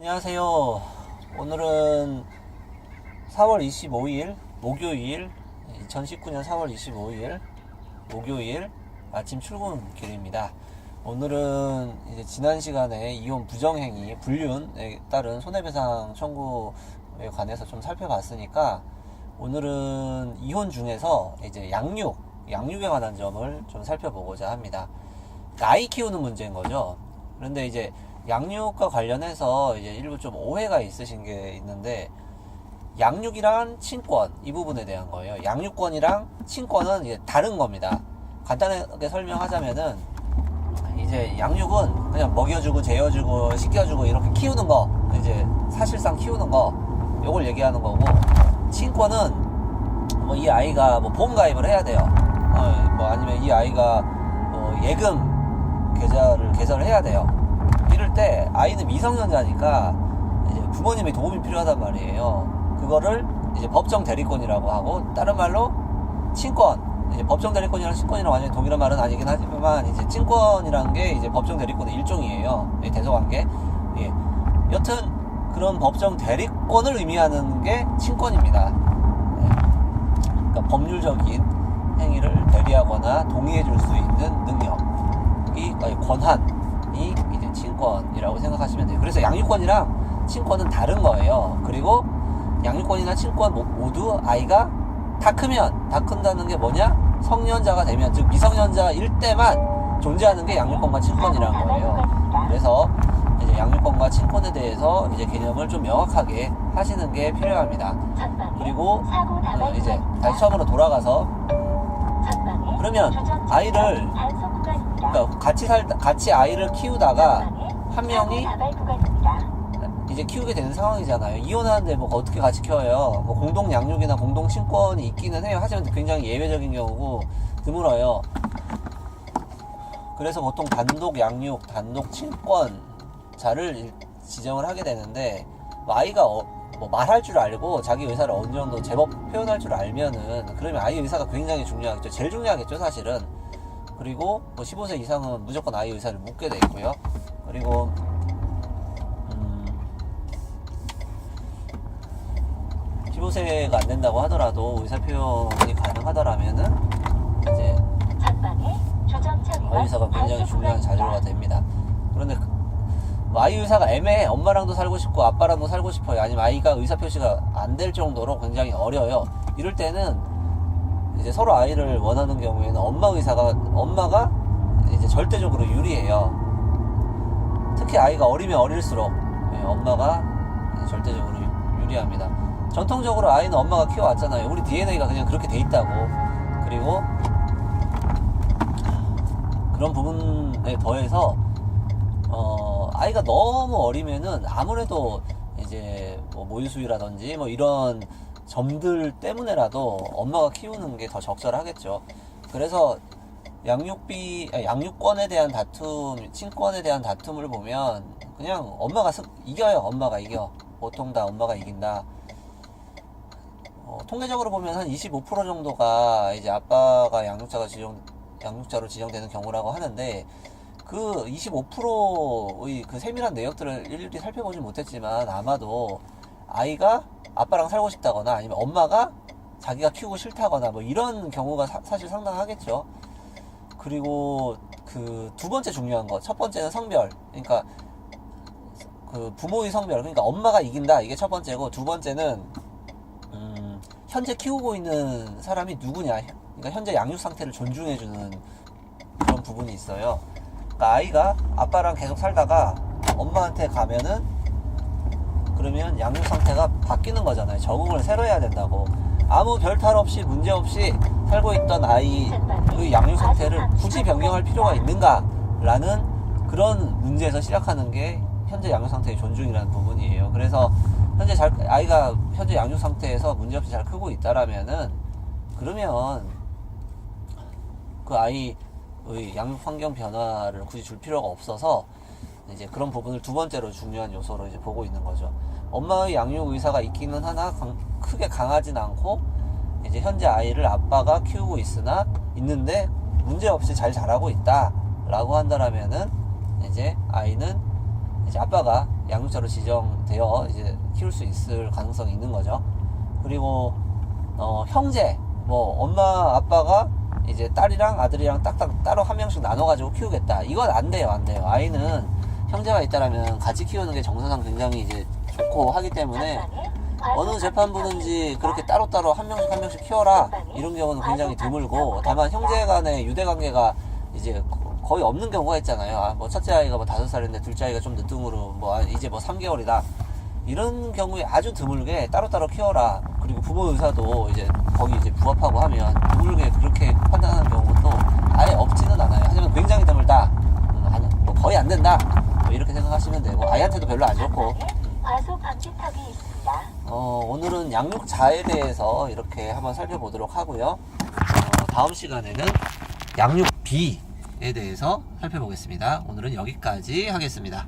안녕하세요. 오늘은 4월 25일 목요일, 2019년 4월 25일 목요일 아침 출근길입니다. 오늘은 이제 지난 시간에 이혼 부정행위, 불륜에 따른 손해배상 청구에 관해서 좀 살펴봤으니까 오늘은 이혼 중에서 이제 양육에 관한 점을 좀 살펴보고자 합니다. 아이 키우는 문제인 거죠. 그런데 이제 양육과 관련해서 이제 일부 좀 오해가 있으신 게 있는데, 양육이랑 친권, 이 부분에 대한 거예요. 양육권이랑 친권은 이제 다른 겁니다. 간단하게 설명하자면은, 이제 양육은 그냥 먹여주고 재워주고 씻겨주고 이렇게 키우는 거, 이제 사실상 키우는 거, 요걸 얘기하는 거고, 친권은 뭐 이 아이가 뭐 보험가입을 해야 돼요. 뭐 아니면 이 아이가 뭐 예금 계좌를 개설을 해야 돼요. 이럴 때 아이는 미성년자니까 이제 부모님의 도움이 필요하단 말이에요. 그거를 이제 법정 대리권이라고 하고, 다른 말로 친권, 이제 법정 대리권이랑 친권이랑 완전히 동일한 말은 아니긴 하지만, 이제 친권이라는 게 이제 법정 대리권의 일종이에요. 대소관계. 예. 여튼 그런 법정 대리권을 의미하는 게 친권입니다. 예. 그러니까 법률적인 행위를 대리하거나 동의해줄 수 있는 능력이, 권한이 이제 친권이라고 생각하시면 돼요. 그래서 양육권이랑 친권은 다른 거예요. 그리고 양육권이나 친권 모두 아이가 다 큰다는 게 뭐냐? 성년자가 되면, 즉 미성년자일 때만 존재하는 게 양육권과 친권이라는 거예요. 그래서 이제 양육권과 친권에 대해서 이제 개념을 좀 명확하게 하시는 게 필요합니다. 그리고 이제 다시 처음으로 돌아가서, 그러면 아이를, 그러니까 같이 아이를 키우다가 한 명이 이제 키우게 되는 상황이잖아요. 이혼하는데 뭐 어떻게 같이 키워요? 뭐 공동 양육이나 공동 친권이 있기는 해요. 하지만 굉장히 예외적인 경우고 드물어요. 그래서 보통 단독 양육, 단독 친권자를 지정을 하게 되는데, 아이가 뭐 말할 줄 알고 자기 의사를 어느 정도 제법 표현할 줄 알면은, 그러면 아이 의사가 굉장히 중요하겠죠. 제일 중요하겠죠, 사실은. 그리고 뭐 15세 이상은 무조건 아이 의사를 묻게 돼 있고요. 그리고 15세가 안 된다고 하더라도 의사 표현이 가능하더라면은 이제 아이 의사가 굉장히 중요한 자료가 됩니다. 그런데 아이 의사가 애매해. 엄마랑도 살고 싶고 아빠랑도 살고 싶어요. 아니면 아이가 의사 표시가 안 될 정도로 굉장히 어려요. 이럴 때는 이제 서로 아이를 원하는 경우에는 엄마가 이제 절대적으로 유리해요. 특히 아이가 어리면 어릴수록 엄마가 절대적으로 유리합니다. 전통적으로 아이는 엄마가 키워왔잖아요. 우리 DNA가 그냥 그렇게 돼 있다고. 그리고 그런 부분에 더해서 아이가 너무 어리면은 아무래도 이제 뭐 모유수유라든지 뭐 이런 점들 때문에라도 엄마가 키우는 게 더 적절하겠죠. 그래서 양육권에 대한 다툼, 친권에 대한 다툼을 보면 그냥 엄마가 이겨요. 엄마가 이겨. 보통 다 엄마가 이긴다. 통계적으로 보면 한 25% 정도가 이제 아빠가 양육자로 지정되는 경우라고 하는데, 그 25%의 그 세밀한 내역들을 일일이 살펴보진 못했지만, 아마도 아이가 아빠랑 살고 싶다거나 아니면 엄마가 자기가 키우고 싫다거나 뭐 이런 경우가 사실 상당하겠죠. 그리고 그 두 번째 중요한 거, 첫 번째는 성별, 그러니까 그 부모의 성별, 그러니까 엄마가 이긴다, 이게 첫 번째고, 두 번째는 현재 키우고 있는 사람이 누구냐, 그러니까 현재 양육 상태를 존중해주는 그런 부분이 있어요. 그러니까 아이가 아빠랑 계속 살다가 엄마한테 가면은, 그러면 양육 상태가 바뀌는 거잖아요. 적응을 새로 해야 된다고. 아무 별탈 없이 문제 없이 살고 있던 아이의 양육 상태를 굳이 변경할 필요가 있는가 라는 그런 문제에서 시작하는 게 현재 양육 상태의 존중이라는 부분이에요. 그래서 아이가 현재 양육 상태에서 문제없이 잘 크고 있다라면은, 그러면 그 아이의 양육 환경 변화를 굳이 줄 필요가 없어서 이제 그런 부분을 두 번째로 중요한 요소로 이제 보고 있는 거죠. 엄마의 양육 의사가 있기는 하나 크게 강하진 않고, 이제 현재 아이를 아빠가 키우고 있는데 문제 없이 잘 자라고 있다라고 한다라면은, 이제 아이는 이제 아빠가 양육자로 지정되어 이제 키울 수 있을 가능성이 있는 거죠. 그리고 형제, 뭐 엄마 아빠가 이제 딸이랑 아들이랑 딱딱 따로 한 명씩 나눠가지고 키우겠다. 이건 안 돼요, 안 돼요. 아이는 형제가 있다라면 같이 키우는 게 정서상 굉장히 이제 좋고 하기 때문에 어느 재판부는지 그렇게 따로따로 한 명씩 키워라 이런 경우는 굉장히 드물고, 다만 형제 간의 유대 관계가 이제 거의 없는 경우가 있잖아요. 뭐 첫째 아이가 뭐 5살인데 둘째 아이가 좀 늦둥으로 뭐 이제 뭐 3개월이다 이런 경우에 아주 드물게 따로따로 키워라. 그리고 부모 의사도 이제 거기 이제 부합하고 하면 드물게 그렇게 판단하는 경우도 아예 없지는 않아요. 하지만 굉장히 드물다, 뭐 거의 안 된다, 뭐 이렇게 생각하시면 되고, 아이한테도 별로 안 좋고. 과속 방지턱이 있습니다. 오늘은 양육자에 대해서 이렇게 한번 살펴보도록 하고요. 다음 시간에는 양육비에 대해서 살펴보겠습니다. 오늘은 여기까지 하겠습니다.